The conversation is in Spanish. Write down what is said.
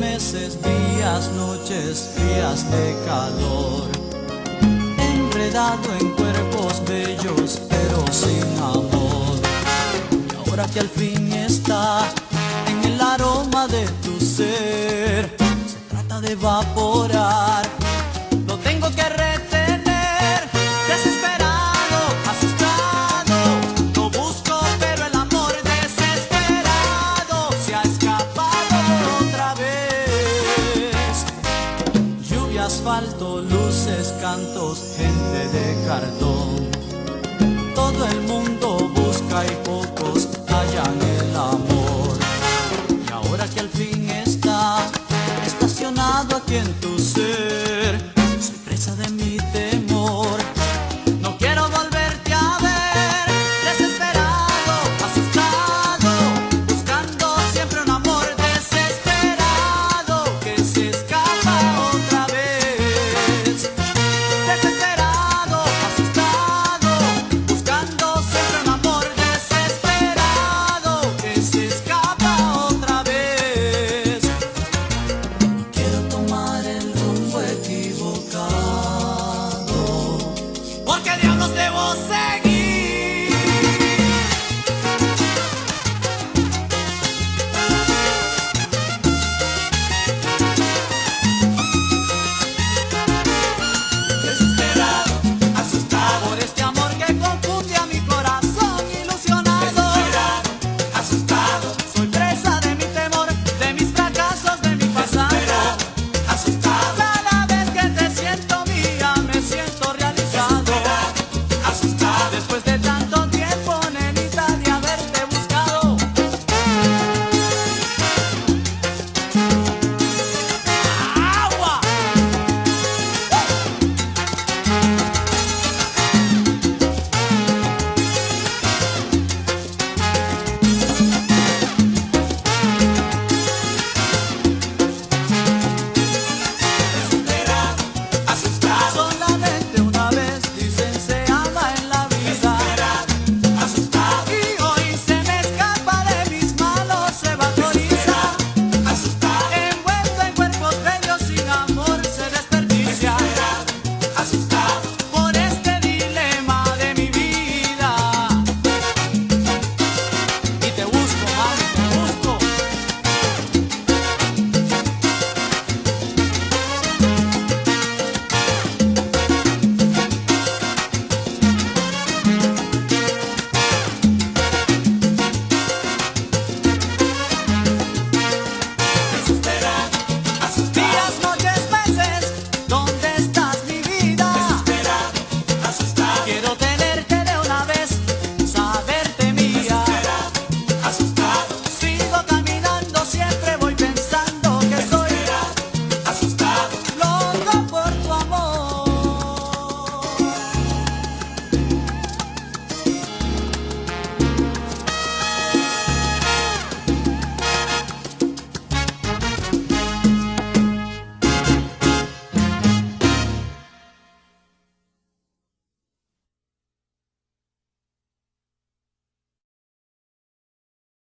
meses, días, noches, días de calor, enredado en cuerpos bellos pero sin amor. Y ahora que al fin está en el aroma de tu ser, se trata de evaporar, lo tengo que retener, desesperado, asustado, lo busco pero el amor desesperado se ha escapado otra vez. Lluvia, asfalto, luces, cantos, gente de cartón, todo el mundo busca y pocos hallan el amor. Y ahora que al fin está estacionado aquí en tu ser,